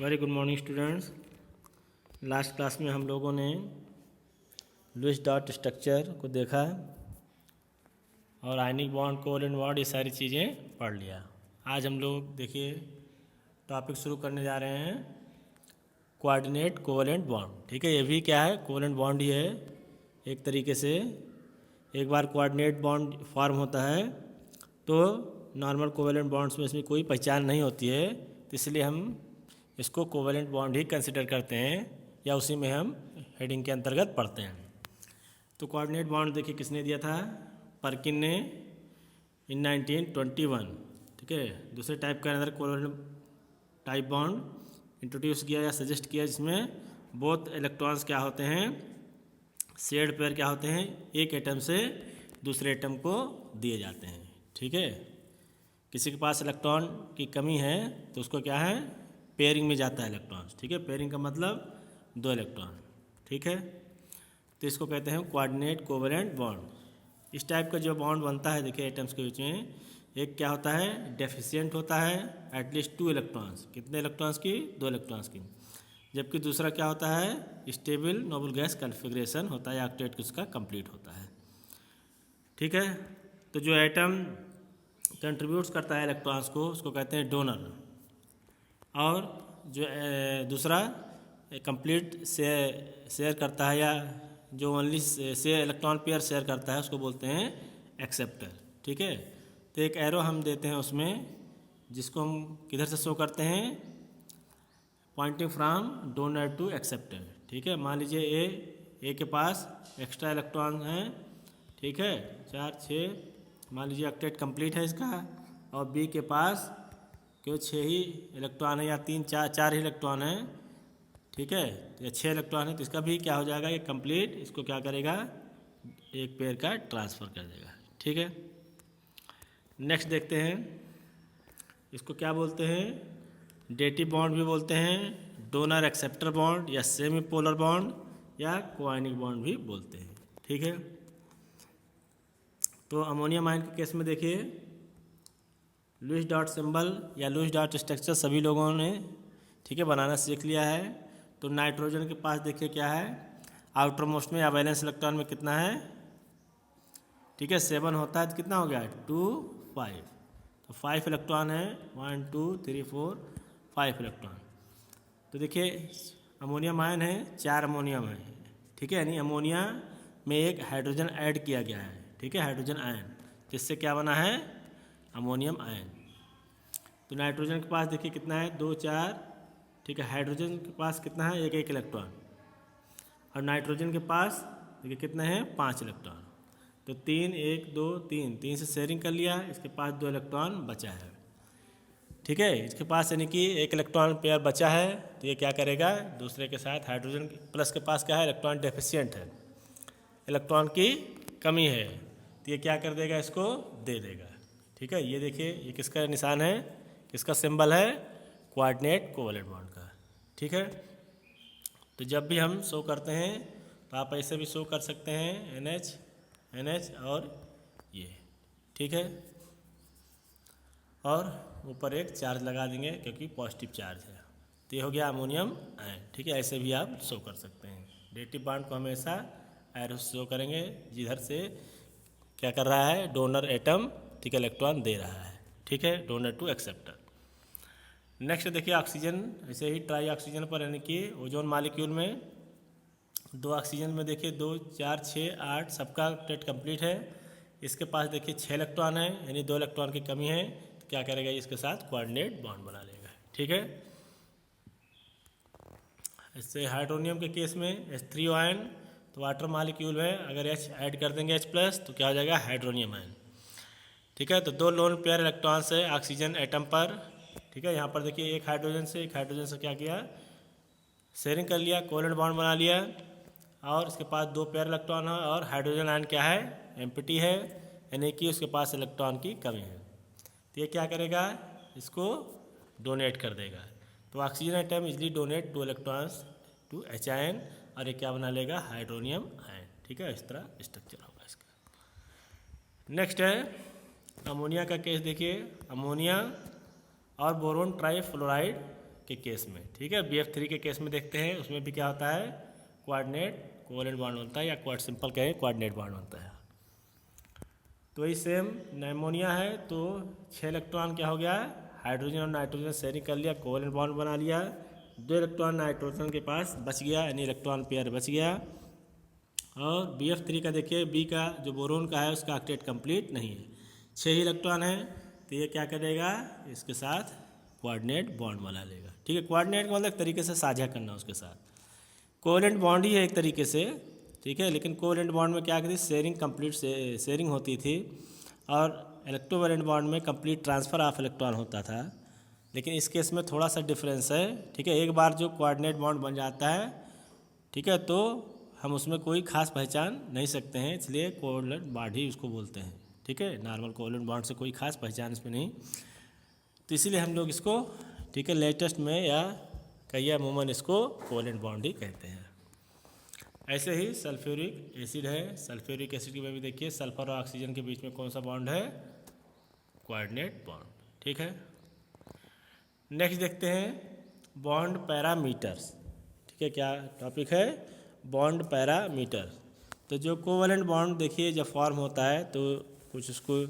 Very good morning students. Last class में हम लोगों ने लुईस डॉट स्ट्रक्चर को देखा और आयनिक बॉन्ड, कोवैलेंट बॉन्ड, ये सारी चीज़ें पढ़ लिया। आज हम लोग देखिए टॉपिक शुरू करने जा रहे हैं कोऑर्डिनेट कोवैलेंट बॉन्ड। ठीक है, ये भी क्या है, कोवैलेंट बॉन्ड ही है एक तरीके से। एक बार कोऑर्डिनेट बॉन्ड फॉर्म होता है तो नॉर्मल कोवैलेंट बॉन्ड्स में इसमें कोई पहचान नहीं होती है, तो इसलिए हम इसको कोवैलेंट बॉन्ड ही कंसिडर करते हैं या उसी में हम हेडिंग के अंतर्गत पढ़ते हैं। तो कोऑर्डिनेट बॉन्ड देखिए किसने दिया था, पर्किन ने इन 1921। ठीक है, दूसरे टाइप का अंदर कोवैलेंट टाइप बॉन्ड इंट्रोड्यूस किया या सजेस्ट किया, जिसमें बोथ इलेक्ट्रॉन्स क्या होते हैं, शेयर्ड पेयर क्या होते हैं, एक एटम से दूसरे एटम को दिए जाते हैं। ठीक है, किसी के पास इलेक्ट्रॉन की कमी है तो उसको क्या है, पेयरिंग में जाता है इलेक्ट्रॉन्स। ठीक है, पेयरिंग का मतलब दो इलेक्ट्रॉन। ठीक है, तो इसको कहते हैं कोऑर्डिनेट कोवैलेंट बॉन्ड। इस टाइप का जो बॉन्ड बनता है देखिए एटम्स के बीच में, एक क्या होता है, डेफिशिएंट होता है एटलीस्ट 2 इलेक्ट्रॉन्स। कितने इलेक्ट्रॉन्स की, 2 इलेक्ट्रॉन्स की। जबकि दूसरा क्या होता है, स्टेबल नोबल गैस कॉन्फ़िगरेशन होता है, ऑक्टेट उसका कंप्लीट होता है। ठीक है, तो जो एटम कंट्रीब्यूट्स करता है इलेक्ट्रॉन्स को उसको कहते हैं डोनर, और जो दूसरा कंप्लीट शेयर करता है या जो only say electron pair share करता है उसको बोलते हैं एक्सेप्टर। ठीक है, तो एक एरो हम देते हैं उसमें, जिसको हम किधर से शो करते हैं, pointing from donor to acceptor. ठीक है, मान लीजिए ए के पास एक्स्ट्रा इलेक्ट्रॉन हैं, ठीक है, 4 6, मान लीजिए ऑक्टेट कंप्लीट है इसका, और बी के पास क्यों 6 ही इलेक्ट्रॉन है या 3 4 ही इलेक्ट्रॉन है। ठीक है, या 6 इलेक्ट्रॉन है, तो इसका भी क्या हो जाएगा, ये कंप्लीट इसको क्या करेगा, एक पेयर का ट्रांसफ़र कर देगा। ठीक है, नेक्स्ट देखते हैं, इसको क्या बोलते हैं, डेटिव बॉन्ड भी बोलते हैं, डोनर एक्सेप्टर बॉन्ड या सेमी पोलर बॉन्ड या कोआयनिक बॉन्ड भी बोलते हैं। ठीक है, तो अमोनियम आयन के केस में देखिए लुईस डॉट सिंबल या लुईस डॉट स्ट्रक्चर सभी लोगों ने ठीक है बनाना सीख लिया है। तो नाइट्रोजन के पास देखिए क्या है, आउटर मोस्ट में या वैलेंस इलेक्ट्रॉन में कितना है, ठीक है 7 होता है, तो कितना हो गया 2 5, तो 5 इलेक्ट्रॉन है, 1 2 3 4 5 इलेक्ट्रॉन। तो देखिए अमोनियम आयन है, 4 अमोनियम है। ठीक है, यानी अमोनिया में एक हाइड्रोजन ऐड किया गया है। ठीक है, हाइड्रोजन आयन, जिससे क्या बना है, अमोनियम आयन। तो नाइट्रोजन के पास देखिए कितना है, 2 4, ठीक है, हाइड्रोजन के पास कितना है, एक एक इलेक्ट्रॉन, और नाइट्रोजन के पास देखिए कितना है, 5 इलेक्ट्रॉन। तो 3 1 2 3 से शेयरिंग कर लिया, इसके पास 2 इलेक्ट्रॉन बचा है। ठीक है, इसके पास यानी कि एक इलेक्ट्रॉन पेयर बचा है, तो ये क्या करेगा, दूसरे के साथ हाइड्रोजन प्लस के पास क्या है, इलेक्ट्रॉन डेफिशिएंट है, इलेक्ट्रॉन की कमी है, तो ये क्या कर देगा, इसको दे देगा। ठीक है, ये देखिए ये किसका निशान है, किसका सिंबल है, कोऑर्डिनेट कोवैलेंट बॉन्ड का। ठीक है, तो जब भी हम शो करते हैं तो आप ऐसे भी शो कर सकते हैं, NH और ये। ठीक है, और ऊपर एक चार्ज लगा देंगे क्योंकि पॉजिटिव चार्ज है, तो ये हो गया अमोनियम आयन। ठीक है, ऐसे भी आप शो कर सकते हैं। डेटिव बॉन्ड को हमेशा एरो शो करेंगे, जिधर से क्या कर रहा है, डोनर एटम ठीक है इलेक्ट्रॉन दे रहा है। ठीक है, डोनर टू एक्सेप्टर। नेक्स्ट देखिए ऑक्सीजन, ऐसे ही ट्राई ऑक्सीजन पर, यानी कि ओजोन मालिक्यूल में 2 ऑक्सीजन में देखिए 2 4 6 8 सबका ऑक्टेट कंप्लीट है, इसके पास देखिए 6 इलेक्ट्रॉन है, यानी 2 इलेक्ट्रॉन की कमी है, तो क्या करेगा, इसके साथ कोऑर्डिनेट बॉन्ड बना लेगा। ठीक है, इससे हाइड्रोनियम के केस में H3O आयन, तो वाटर मालिक्यूल है, अगर H ऐड कर देंगे H+ तो क्या हो जाएगा, हाइड्रोनियम आयन। ठीक है, तो 2 लोन पेयर इलेक्ट्रॉन्स है ऑक्सीजन एटम पर। ठीक है, यहाँ पर देखिए एक हाइड्रोजन से क्या किया, शेयरिंग कर लिया, कोवैलेंट बॉन्ड बना लिया, और इसके पास 2 पेयर इलेक्ट्रॉन है, और हाइड्रोजन आयन क्या है, एम्प्टी है, यानी कि उसके पास इलेक्ट्रॉन की कमी है, तो ये क्या करेगा, इसको डोनेट कर देगा। तो oxygen atom easily donate 2 electrons to H ion, और ये क्या बना लेगा, हाइड्रोनियम आयन। ठीक है, इस तरह स्ट्रक्चर होगा इसका। नेक्स्ट है अमोनिया का केस देखिए, अमोनिया और बोरोन ट्राईफ्लोराइड के केस में, ठीक है। BF3 के केस में देखते हैं, उसमें भी क्या होता है, कोऑर्डिनेट कोवेलेंट बॉन्ड बनता है, या क्वाड सिंपल कहें कोऑर्डिनेट बॉन्ड बनता है। तो ये सेम नाइमोनिया है, तो 6 इलेक्ट्रॉन क्या हो गया, हाइड्रोजन और नाइट्रोजन शेयरिंग कर लिया, कोवेलेंट बॉन्ड बना लिया, 2 इलेक्ट्रॉन नाइट्रोजन के पास बच गया, यानी इलेक्ट्रॉन पेयर बच गया। और BF3 का देखिए, बी का जो बोरोन का है उसका ऑक्टेट कंप्लीट नहीं है, 6 ही इलेक्ट्रॉन है, तो ये क्या करेगा, इसके साथ कोऑर्डिनेट बॉन्ड बना लेगा, ठीक है। कोऑर्डिनेट का मतलब एक तरीके से साझा करना उसके साथ, कोवेलेंट बॉन्ड ही है एक तरीके से, ठीक है। लेकिन कोवेलेंट बॉन्ड में क्या करती, शेयरिंग कंप्लीट शेयरिंग होती थी, और इलेक्ट्रोवैलेंट बॉन्ड में कंप्लीट ट्रांसफ़र ऑफ इलेक्ट्रॉन होता था। लेकिन इस केस में थोड़ा सा डिफरेंस है, ठीक है। एक बार जो कोऑर्डिनेट बॉन्ड बन जाता है, ठीक है, तो हम उसमें कोई खास पहचान नहीं सकते हैं, इसलिए कोवेलेंट बॉन्ड ही उसको बोलते हैं, ठीक है। नॉर्मल कोवेलेंट बॉन्ड से कोई खास पहचान इसमें नहीं, तो इसीलिए हम लोग इसको, ठीक है, लेटेस्ट में या कई अमूमन इसको कोवेलेंट बॉन्ड ही कहते हैं। ऐसे ही सल्फ्यूरिक एसिड है, सल्फ्यूरिक एसिड में भी देखिए सल्फर और ऑक्सीजन के बीच में कौन सा बॉन्ड है, कोऑर्डिनेट बॉन्ड, ठीक है। नेक्स्ट देखते हैं बॉन्ड पैरामीटर्स, ठीक है, क्या टॉपिक है, बॉन्ड पैरामीटर। तो जो कोवेलेंट बॉन्ड देखिए जब फॉर्म होता है, तो कुछ उसको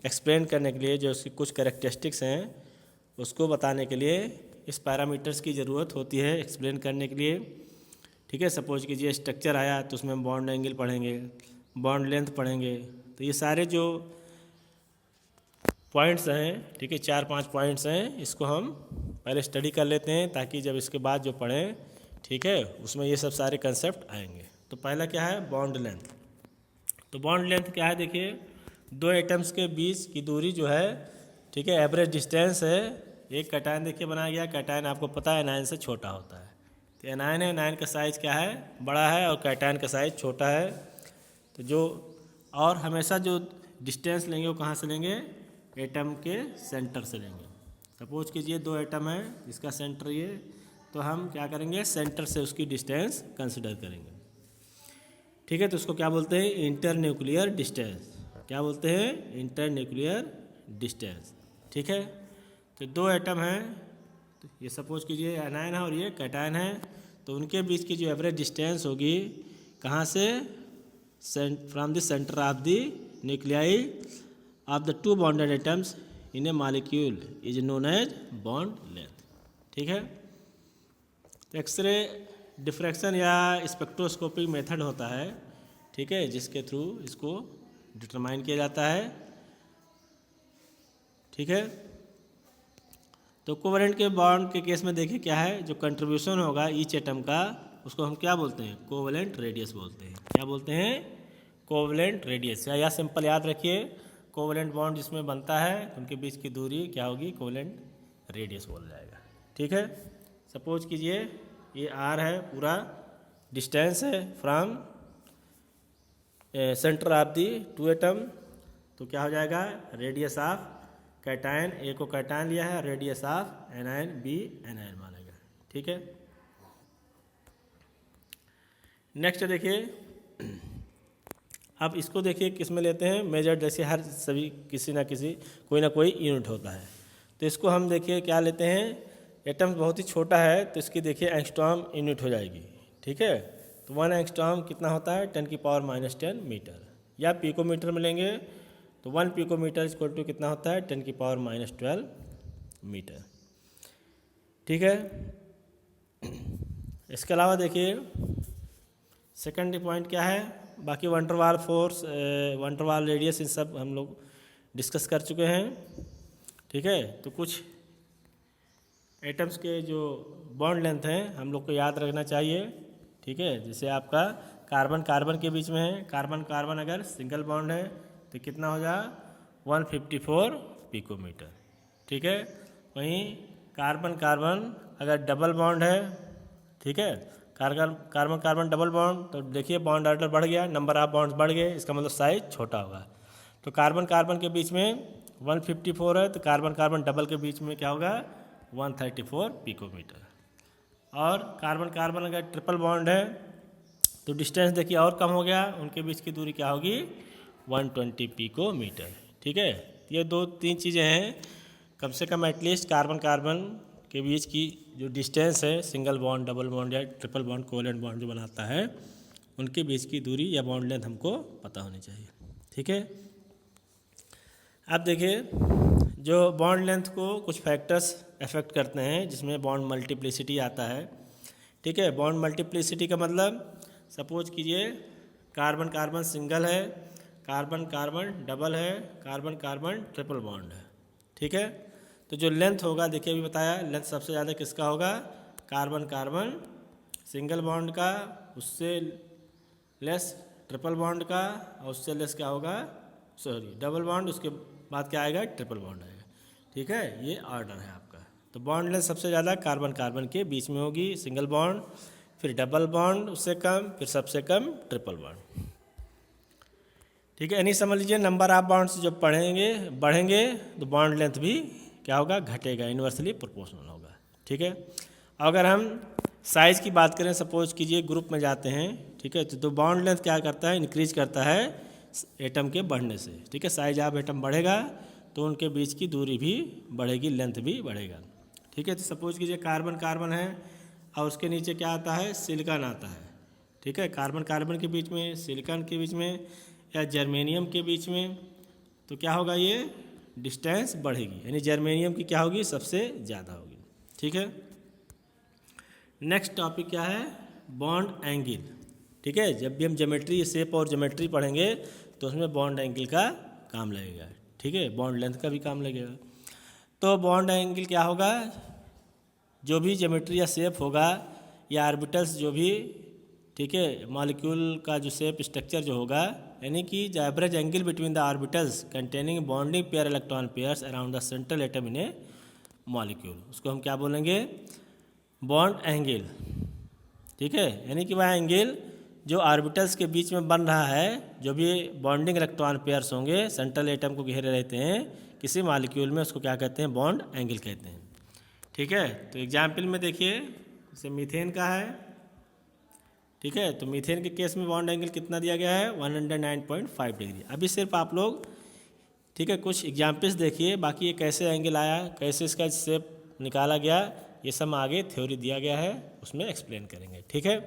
एक्सप्लेन करने के लिए जो उसकी कुछ कैरेक्टरिस्टिक्स हैं उसको बताने के लिए इस पैरामीटर्स की ज़रूरत होती है एक्सप्लेन करने के लिए, ठीक है। सपोज कीजिए स्ट्रक्चर आया तो उसमें बॉन्ड एंगल पढ़ेंगे, बॉन्ड लेंथ पढ़ेंगे, तो ये सारे जो पॉइंट्स हैं, ठीक है, 4-5 पॉइंट्स हैं, इसको हम पहले स्टडी कर लेते हैं, ताकि जब इसके बाद जो पढ़ें, ठीक है, उसमें ये सब सारे कंसेप्ट आएंगे। तो पहला क्या है, बॉन्ड लेंथ। तो बॉन्ड लेंथ क्या है, देखिए 2 एटम्स के बीच की दूरी जो है, ठीक है, एवरेज डिस्टेंस है। एक कैटायन देखिए बनाया गया, कैटायन आपको पता है एनायन से छोटा होता है, तो एनायन है, एनायन का साइज़ क्या है, बड़ा है, और कैटायन का साइज़ छोटा है। तो जो और हमेशा जो डिस्टेंस लेंगे वो कहाँ से लेंगे, एटम के सेंटर से लेंगे। सपोज कीजिए 2 एटम है, इसका सेंटर ये, तो हम क्या करेंगे, सेंटर से उसकी डिस्टेंस कंसिडर करेंगे, ठीक है। तो उसको क्या बोलते हैं, इंटरन्यूक्लियर डिस्टेंस, क्या बोलते हैं, इंटरन्यूक्लियर डिस्टेंस, ठीक है। तो 2 एटम हैं, तो ये सपोज कीजिए एनायन है और ये कैटायन है, तो उनके बीच की जो एवरेज डिस्टेंस होगी, कहाँ से, from the centre of the nuclei of the 2 bonded atoms in a molecule is known as bond length, ठीक है। तो एक्सरे डिफ्रैक्शन या स्पेक्ट्रोस्कोपिक मेथड होता है, ठीक है, जिसके थ्रू इसको डिटरमाइन किया जाता है, ठीक है। तो कोवेलेंट के बॉन्ड के केस में देखिए क्या है, जो कंट्रीब्यूशन होगा ईच एटम का, उसको हम क्या बोलते हैं, कोवेलेंट रेडियस बोलते हैं। क्या बोलते हैं, कोवेलेंट रेडियस। या सिंपल याद रखिए, कोवेलेंट बॉन्ड जिसमें बनता है उनके बीच की दूरी क्या होगी, कोवेलेंट रेडियस बोला जाएगा, ठीक है। सपोज कीजिए ये आर है, पूरा डिस्टेंस है from centre of the 2 atom, तो क्या हो जाएगा, रेडियस ऑफ कैटायन, ए को कैटायन लिया है, radius of anion B anion मानेगा, ठीक है। नेक्स्ट देखिए, अब इसको देखिए किस में लेते हैं, मेजर, जैसे हर सभी किसी ना किसी कोई ना कोई यूनिट होता है, तो इसको हम देखिए क्या लेते हैं, एटम बहुत ही छोटा है, तो इसकी देखिए एंगस्ट्रॉम यूनिट हो जाएगी, ठीक है। तो 1 एंगस्ट्रॉम कितना होता है, 10⁻⁻10 मीटर, या पिकोमीटर में लेंगे तो 1 पिकोमीटर इक्वल टू कितना होता है, 10⁻12 मीटर, ठीक है। इसके अलावा देखिए सेकंड पॉइंट क्या है, बाकी वंडरवाल फोर्स, वंडरवाल रेडियस, इन सब हम लोग डिस्कस कर चुके हैं, ठीक है। तो कुछ एटम्स के जो बॉन्ड लेंथ हैं हम लोग को याद रखना चाहिए, ठीक है। जैसे आपका कार्बन कार्बन के बीच में है, कार्बन कार्बन अगर सिंगल बॉन्ड है तो कितना हो जाएगा, 154 पिकोमीटर, ठीक है। वहीं कार्बन कार्बन अगर डबल बॉन्ड है, ठीक है, carbon carbon carbon double bond, तो देखिए बॉन्ड ऑर्डर बढ़ गया, नंबर ऑफ बॉन्ड्स बढ़ गए, इसका मतलब साइज छोटा होगा। तो कार्बन कार्बन के बीच में 154 है, तो कार्बन कार्बन डबल के बीच में क्या होगा, 134 पिकोमीटर। और कार्बन कार्बन अगर ट्रिपल बॉन्ड है तो डिस्टेंस देखिए और कम हो गया, उनके बीच की दूरी क्या होगी, 120 पिकोमीटर, ठीक है। ये 2-3 चीज़ें हैं, कम से कम एटलीस्ट कार्बन कार्बन के बीच की जो डिस्टेंस है सिंगल बॉन्ड, डबल बॉन्ड या ट्रिपल बॉन्ड, कोवेलेंट बॉन्ड जो बनाता है, उनके बीच की दूरी या बॉन्ड लेंथ हमको पता होनी चाहिए। ठीक है। अब देखिए, जो बॉन्ड लेंथ को कुछ फैक्टर्स अफेक्ट करते हैं, जिसमें बॉन्ड मल्टीप्लिसिटी आता है। ठीक है। बॉन्ड मल्टीप्लिसिटी का मतलब, सपोज कीजिए कार्बन कार्बन सिंगल है, कार्बन कार्बन डबल है, कार्बन कार्बन ट्रिपल बॉन्ड है। ठीक है। तो जो लेंथ होगा, देखिए अभी बताया, लेंथ सबसे ज़्यादा किसका होगा? कार्बन कार्बन सिंगल बॉन्ड का, उससे लेस ट्रिपल बॉन्ड का, और उससे लेस क्या होगा? सॉरी, डबल बॉन्ड, उसके बाद क्या आएगा? ट्रिपल बॉन्ड आएगा। ठीक है। ये ऑर्डर है आपका। तो बॉन्ड लेंथ सबसे ज़्यादा कार्बन कार्बन के बीच में होगी, सिंगल बॉन्ड, फिर डबल बॉन्ड उससे कम, फिर सबसे कम ट्रिपल बॉन्ड। ठीक है। यानी समझ लीजिए नंबर ऑफ बॉन्ड्स जब बढ़ेंगे तो बॉन्ड लेंथ भी क्या होगा? घटेगा, इन्वर्सली प्रोपोर्शनल होगा। ठीक है। अगर हम साइज़ की बात करें, सपोज कीजिए ग्रुप में जाते हैं, ठीक है, तो बॉन्ड लेंथ क्या करता है? इंक्रीज करता है एटम के बढ़ने से। ठीक है। साइज ऑफ एटम बढ़ेगा तो उनके बीच की दूरी भी बढ़ेगी, लेंथ भी बढ़ेगा। ठीक है। तो सपोज कीजिए कार्बन कार्बन है और उसके नीचे क्या आता है? सिलिकॉन आता है। ठीक है। कार्बन कार्बन के बीच में, सिलिकॉन के बीच में या जर्मेनियम के बीच में, तो क्या होगा? ये डिस्टेंस बढ़ेगी, यानी जर्मेनियम की क्या होगी? सबसे ज़्यादा होगी। ठीक है। नेक्स्ट टॉपिक क्या है? Bond angle. ठीक है। जब भी हम ज्योमेट्री, शेप और ज्योमेट्री पढ़ेंगे तो उसमें बॉन्ड एंगल का काम लगेगा। ठीक है। बॉन्ड लेंथ का भी काम लगेगा। तो बॉन्ड एंगल क्या होगा? जो भी ज्योमेट्री या शेप होगा या ऑर्बिटल्स जो भी, ठीक है, मॉलिक्यूल का जो शेप स्ट्रक्चर जो होगा, यानी कि the average angle between the orbitals containing bonding pair electron pairs around the central atom in a molecule, उसको हम क्या बोलेंगे? Bond angle. ठीक है। यानी कि वह एंगल जो ऑर्बिटल्स के बीच में बन रहा है, जो भी बॉन्डिंग इलेक्ट्रॉन पेयर्स होंगे सेंट्रल एटम को घेरे रहते हैं किसी मॉलिक्यूल में, उसको क्या कहते हैं? बॉन्ड एंगल कहते हैं। ठीक है। तो एग्जाम्पल में देखिए, जैसे मीथेन का है। ठीक है। तो मीथेन के केस में बॉन्ड एंगल कितना दिया गया है? 109.5 डिग्री। अभी सिर्फ आप लोग, ठीक है, कुछ एग्जाम्पल्स देखिए, बाकी ये कैसे एंगल आया, कैसे इसका शेप निकाला गया, ये सब आगे थ्योरी दिया गया है, उसमें एक्सप्लेन करेंगे। ठीक है।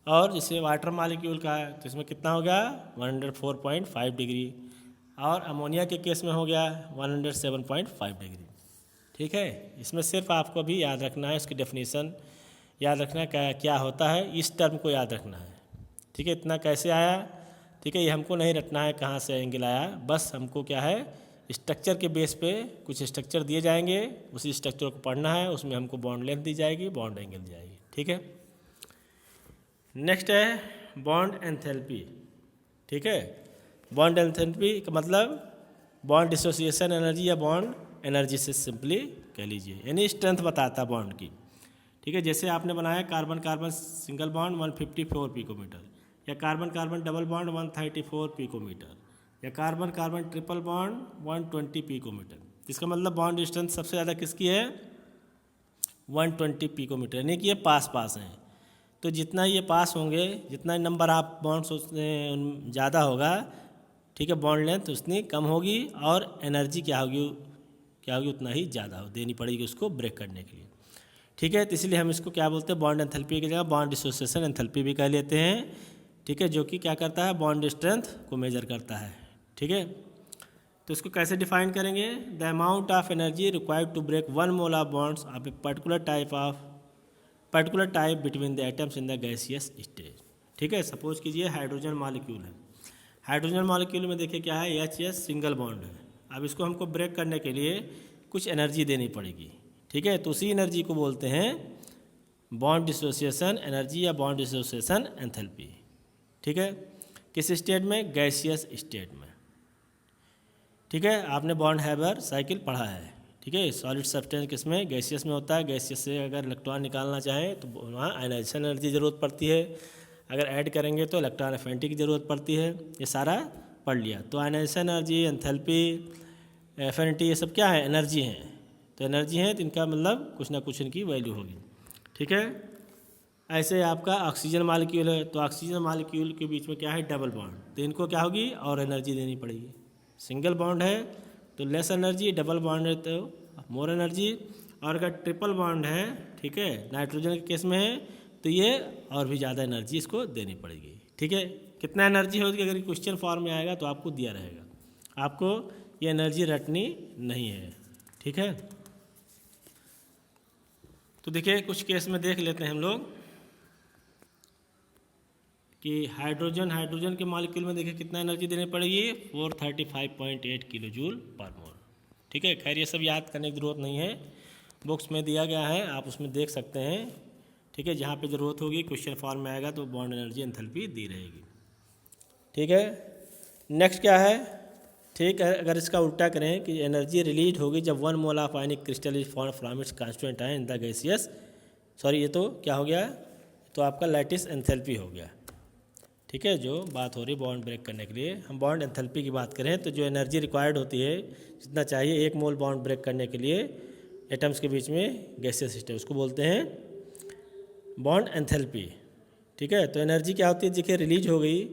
और जैसे वाटर मॉलिक्यूल का है तो इसमें कितना हो गया? 104.5 डिग्री। और अमोनिया के केस में हो गया 107.5 डिग्री। ठीक है। इसमें सिर्फ आपको भी याद रखना है, इसकी डेफिनेशन याद रखना है, क्या होता है, इस टर्म को याद रखना है। ठीक है। इतना कैसे आया, ठीक है, ये हमको नहीं रटना है कहाँ से एंगल आया, बस हमको क्या है, स्ट्रक्चर के बेस पे कुछ स्ट्रक्चर दिए जाएंगे, उसी स्ट्रक्चर को पढ़ना है, उसमें हमको बॉन्ड लेंथ दी जाएगी, बॉन्ड एंगल दी जाएगी। ठीक है। नेक्स्ट है बॉन्ड एंथैल्पी। ठीक है। बॉन्ड एंथैल्पी का मतलब बॉन्ड डिसोसिएशन एनर्जी या बॉन्ड एनर्जी से सिंपली कह लीजिए, यानी स्ट्रेंथ बताता है बॉन्ड की। ठीक है। जैसे आपने बनाया carbon carbon single bond 154 picometre, या carbon carbon double bond 134 picometre, या carbon carbon triple bond 120 picometre. इसका मतलब बॉन्ड स्ट्रेंथ सबसे ज़्यादा किसकी है? 120 पिकोमीटर, यानी कि ये पास पास हैं। तो जितना ये पास होंगे, जितना नंबर आप बॉन्ड्स ज़्यादा होगा, ठीक है, बॉन्ड लेंथ उतनी कम होगी, और एनर्जी क्या होगी उतना ही ज़्यादा देनी पड़ेगी उसको ब्रेक करने के लिए। ठीक है। तो इसलिए हम इसको क्या बोलते हैं? बॉन्ड एंथैल्पी की जगह बॉन्ड डिसोसिएशन एंथैल्पी भी कह लेते हैं। ठीक है। जो कि क्या करता है? बॉन्ड स्ट्रेंथ को मेजर करता है। ठीक है। तो इसको कैसे डिफाइन करेंगे? The amount of energy required to break 1 mole of bonds of a particular type between the atoms in the gaseous stage. ठीक है। सपोज कीजिए हाइड्रोजन मॉलिक्यूल है। हाइड्रोजन मॉलिक्यूल में देखिए क्या है? H सिंगल बॉन्ड है। अब इसको हमको ब्रेक करने के लिए कुछ एनर्जी देनी पड़ेगी। ठीक है। तो उसी एनर्जी को बोलते हैं बॉन्ड डिसोसिएशन एनर्जी या बॉन्ड डिसोसिएशन एंथैल्पी। ठीक है। किस स्टेट में? गैसियस स्टेट में। ठीक है। आपने बॉन्ड हैबर साइकिल पढ़ा है। ठीक है। सॉलिड सब्सटेंस किसमें? गैसियस में होता है। गैसियस से अगर इलेक्ट्रॉन निकालना चाहें तो वहाँ आयनाइजेशन एनर्जी की ज़रूरत पड़ती है, अगर ऐड करेंगे तो इलेक्ट्रॉन एफिनिटी की ज़रूरत पड़ती है। ये सारा पढ़ लिया। तो आयनाइजेशन एनर्जी, एंथैल्पी, एफिनिटी, ये सब क्या है? एनर्जी हैं। तो एनर्जी है तो इनका मतलब कुछ ना कुछ इनकी वैल्यू होगी। ठीक है। ऐसे आपका ऑक्सीजन मॉलिक्यूल है, तो ऑक्सीजन मॉलिक्यूल के बीच में क्या है? डबल बॉन्ड, तो इनको क्या होगी? और एनर्जी देनी पड़ेगी। सिंगल बॉन्ड है तो लेस एनर्जी, डबल बॉन्ड है तो मोर एनर्जी, और अगर ट्रिपल बॉन्ड है, ठीक है, नाइट्रोजन के केस में है, तो ये और भी ज़्यादा एनर्जी इसको देनी पड़ेगी। ठीक है, कितना एनर्जी होगी अगर क्वेश्चन फॉर्म में आएगा तो आपको दिया रहेगा, आपको ये एनर्जी रटनी नहीं है। ठीक है, तो देखिए कुछ केस में देख लेते हैं हम लोग कि हाइड्रोजन के मॉलिक्यूल में देखिए कितना एनर्जी देनी पड़ेगी, 435.8 किलो जूल पर मोल। ठीक है, खैर ये सब याद करने की ज़रूरत नहीं है, बुक्स में दिया गया है, आप उसमें देख सकते हैं। ठीक है, जहाँ पे ज़रूरत होगी क्वेश्चन फॉर्म में आएगा तो बॉन्ड एनर्जी एंथैल्पी दी रहेगी। ठीक है, नेक्स्ट क्या है, ठीक है, अगर इसका उल्टा करें कि एनर्जी रिलीज होगी जब 1 mole of ionic crystal is form from its constant ion in the gaseous, sorry ये तो क्या हो गया, तो आपका लैटिस एंथैल्पी हो गया। ठीक है, जो बात हो रही बॉन्ड ब्रेक करने के लिए, हम बॉन्ड एंथैल्पी की बात करें तो जो एनर्जी रिक्वायर्ड होती है, जितना चाहिए 1 मोल बॉन्ड ब्रेक करने के लिए एटम्स के बीच में गैसियस सिस्टम, उसको बोलते हैं बॉन्ड एंथैल्पी। ठीक है, तो एनर्जी क्या होती है, देखिए रिलीज हो गई,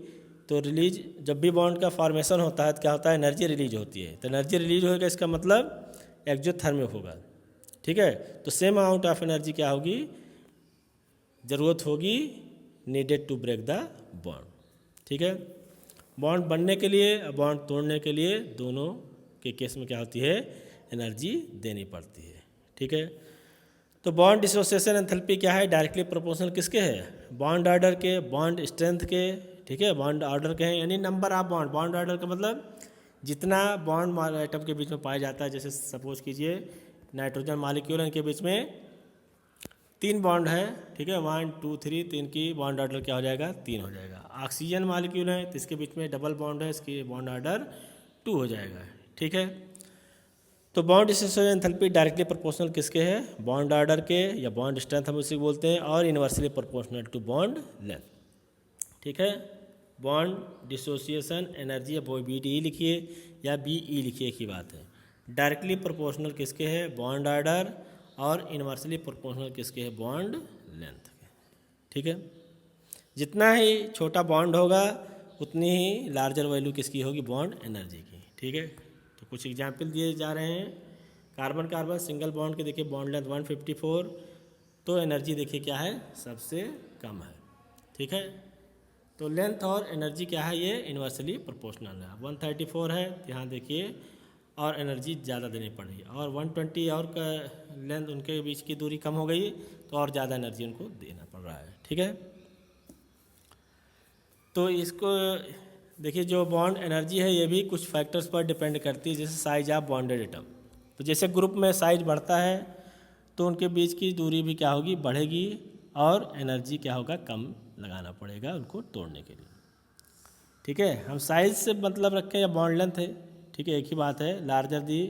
तो रिलीज जब भी बॉन्ड का फॉर्मेशन होता है तो क्या होता है, एनर्जी रिलीज होती है। तो एनर्जी रिलीज होगा इसका मतलब एक्सोथर्मिक होगा। ठीक है, तो सेम अमाउंट ऑफ एनर्जी क्या होगी, ज़रूरत होगी needed to break the bond. ठीक है, बॉन्ड बनने के लिए और बॉन्ड तोड़ने के लिए दोनों के केस में क्या होती है, एनर्जी देनी पड़ती है। ठीक है, तो बॉन्ड डिसोसिएशन एंथैल्पी क्या है, डायरेक्टली प्रोपोर्शनल किसके है, बॉन्ड ऑर्डर के, बॉन्ड स्ट्रेंथ के। ठीक है, बॉन्ड ऑर्डर के हैं यानी number of bond, bond order का मतलब जितना बॉन्ड एटम के बीच में पाया जाता है, जैसे सपोज कीजिए नाइट्रोजन मॉलिक्यूल के बीच में 3 बॉन्ड है। ठीक है, 1 2 3, 3 की बॉन्ड ऑर्डर क्या हो जाएगा, 3 हो जाएगा। ऑक्सीजन मॉलिक्यूल है तो इसके बीच में डबल बॉन्ड है, इसकी बॉन्ड ऑर्डर 2 हो जाएगा। ठीक है, तो bond dissociation enthalpy directly proportional किसके है, बॉन्ड ऑर्डर के या बॉन्ड स्ट्रेंथ हम उसे बोलते हैं, और inversely proportional to bond length. ठीक है, बॉन्ड डिसोसिएशन एनर्जी अब बी डी लिखिए या बी ई लिखिए, एक ही बात है। डायरेक्टली प्रोपोर्शनल किसके है, बॉन्ड ऑर्डर, और इनवर्सली प्रोपोर्शनल किसके है, बॉन्ड लेंथ के। ठीक है, जितना ही छोटा बॉन्ड होगा उतनी ही लार्जर वैल्यू किसकी होगी, बॉन्ड एनर्जी की। ठीक है, तो कुछ एग्जाम्पल दिए जा रहे हैं। कार्बन कार्बन सिंगल बॉन्ड के देखिए बॉन्ड लेंथ 154, तो एनर्जी देखिए क्या है, सबसे कम है। ठीक है, तो लेंथ और एनर्जी क्या है, ये इनवर्सली प्रोपोर्शनल है। 134 है, यहाँ देखिए, और एनर्जी ज़्यादा देनी पड़ रही है, और 120 और का लेंथ उनके बीच की दूरी कम हो गई तो और ज़्यादा एनर्जी उनको देना पड़ रहा है। ठीक है, तो इसको देखिए जो बॉन्ड एनर्जी है ये भी कुछ फैक्टर्स पर डिपेंड करती है, जैसे साइज ऑफ बॉन्डेड एटम। तो जैसे ग्रुप में साइज बढ़ता है तो उनके बीच की दूरी भी क्या होगी, बढ़ेगी, और एनर्जी क्या होगा, कम लगाना पड़ेगा उनको तोड़ने के लिए। ठीक है, हम साइज से मतलब रखें या बॉन्ड लेंथ है, ठीक है, एक ही बात है। लार्जर दी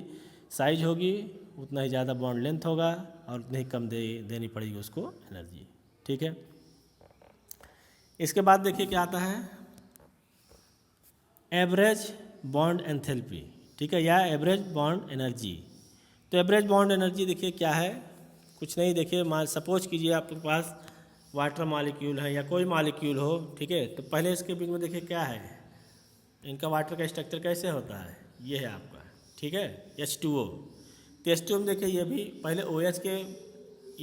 साइज होगी उतना ही ज़्यादा बॉन्ड लेंथ होगा और उतनी ही कम देनी पड़ेगी उसको एनर्जी। ठीक है, इसके बाद देखिए क्या आता है, एवरेज बॉन्ड एंथैल्पी। ठीक है, या एवरेज बॉन्ड एनर्जी। तो एवरेज बॉन्ड एनर्जी देखिए क्या है, कुछ नहीं, देखिए मान सपोज कीजिए आपके पास वाटर मॉलिक्यूल है या कोई मॉलिक्यूल हो। ठीक है, तो पहले इसके बीच में देखिए क्या है, इनका वाटर का स्ट्रक्चर कैसे होता है, ये है आपका। ठीक है, H2O। तो H2O में देखिए ये भी पहले OH के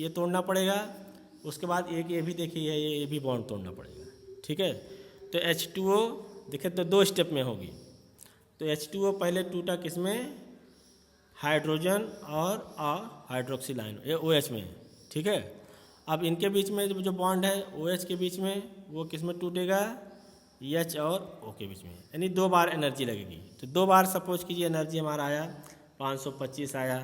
ये तोड़ना पड़ेगा, उसके बाद एक ये भी देखिए ये भी बॉन्ड तोड़ना पड़ेगा। ठीक है, तो H2O देखिए तो 2 स्टेप में होगी। तो H2O पहले टूटा किस में, हाइड्रोजन और हाइड्रोक्सिल आयन, ये OH में। ठीक है, अब इनके बीच में जो बॉन्ड है OH के बीच में वो किस में टूटेगा, H और O के बीच में, यानी 2 बार एनर्जी लगेगी। तो 2 बार सपोज कीजिए एनर्जी हमारा आया 525 आया,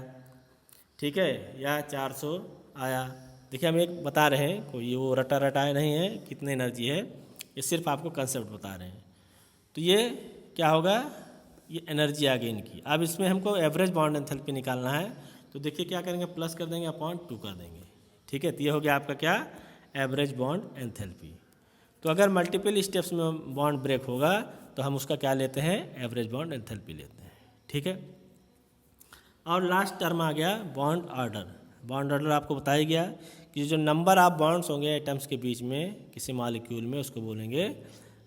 ठीक है, या 400 आया। देखिए हम एक बता रहे हैं, कोई वो रटा रटाया नहीं है कितनी एनर्जी है, ये सिर्फ आपको कंसेप्ट बता रहे हैं। तो ये क्या होगा, ये एनर्जी आ गई इनकी। अब इसमें हमको एवरेज बॉन्ड एंथैल्पी निकालना है, तो देखिए क्या करेंगे, प्लस कर देंगे अपॉन 2 कर देंगे। ठीक है, तो ये हो गया आपका क्या, एवरेज बॉन्ड एंथैल्पी। तो अगर मल्टीपल स्टेप्स में बॉन्ड ब्रेक होगा तो हम उसका क्या लेते हैं, एवरेज बॉन्ड एंथैल्पी लेते हैं। ठीक है, और लास्ट टर्म आ गया बॉन्ड ऑर्डर। बॉन्ड ऑर्डर आपको बताया गया कि जो नंबर ऑफ बॉन्ड्स होंगे एटम्स के बीच में किसी मॉलिक्यूल में, उसको बोलेंगे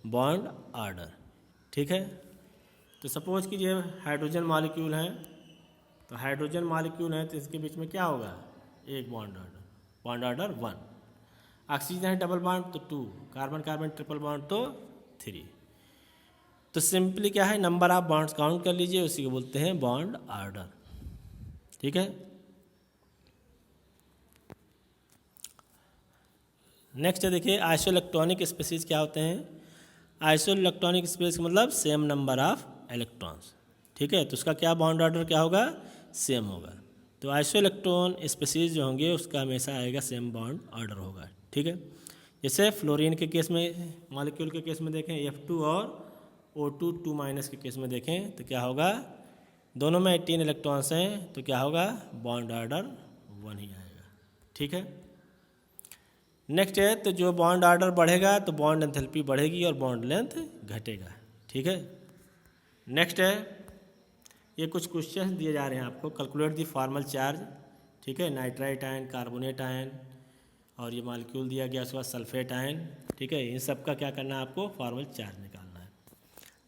बॉन्ड ऑर्डर। ठीक है, तो सपोज कीजिए हाइड्रोजन मॉलिक्यूल है, तो हाइड्रोजन मॉलिक्यूल है तो इसके बीच में क्या होगा, एक बॉन्ड ऑर्डर 1। ऑक्सीजन है डबल बॉन्ड तो 2, कार्बन कार्बन ट्रिपल बॉन्ड तो 3। तो सिंपली क्या है, नंबर ऑफ बॉन्ड्स काउंट कर लीजिए, उसी को बोलते हैं बॉन्ड ऑर्डर। ठीक है। नेक्स्ट देखिए आइसोइलेक्ट्रॉनिक स्पीसीज क्या होते हैं। आइसोइलेक्ट्रॉनिक स्पीसीज मतलब सेम नंबर ऑफ इलेक्ट्रॉन्स। ठीक है, तो उसका क्या बॉन्ड ऑर्डर क्या होगा, सेम होगा। तो आइसोइलेक्ट्रॉन स्पीसीज जो होंगे उसका हमेशा आएगा सेम बॉन्ड ऑर्डर होगा। ठीक है, जैसे फ्लोरीन के केस में, मॉलिक्यूल के केस में देखें F2 और O2 2- के केस में देखें तो क्या होगा, दोनों में 18 इलेक्ट्रॉन्स हैं तो क्या होगा, बॉन्ड ऑर्डर 1 ही आएगा। ठीक है। नेक्स्ट है, तो जो बॉन्ड ऑर्डर बढ़ेगा तो बॉन्ड एंथैल्पी बढ़ेगी और बॉन्ड लेंथ घटेगा। ठीक है। नेक्स्ट है, ये कुछ क्वेश्चन दिए जा रहे हैं आपको, कैलकुलेट दी फॉर्मल चार्ज। ठीक है, नाइट्राइट आयन, कार्बोनेट आयन, और ये मॉलिक्यूल दिया गया उसके बाद सल्फेट आयन। ठीक है, इन सब का क्या करना है आपको, फॉर्मल चार्ज निकालना है।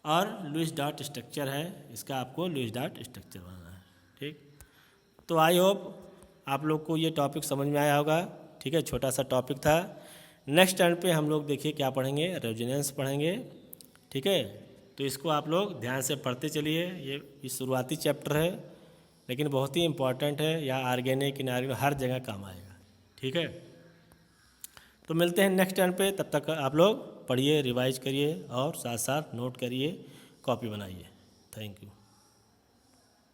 और लुईस डॉट स्ट्रक्चर है, इसका आपको लुईस डॉट स्ट्रक्चर बनाना है। ठीक, तो आई होप आप लोग को ये टॉपिक समझ में आया होगा। ठीक है, छोटा सा टॉपिक था। नेक्स्ट टर्न पे हम लोग देखिए क्या पढ़ेंगे, रेजोनेंस पढ़ेंगे। ठीक है, तो इसको आप लोग ध्यान से पढ़ते चलिए। ये शुरुआती चैप्टर है लेकिन बहुत ही इम्पॉर्टेंट है, या ऑर्गेनिक इनऑर्गेनिक हर जगह काम आएगा। ठीक है, तो मिलते हैं नेक्स्ट टर्न पे। तब तक आप लोग पढ़िए, रिवाइज करिए और साथ साथ नोट करिए, कॉपी बनाइए। Thank you.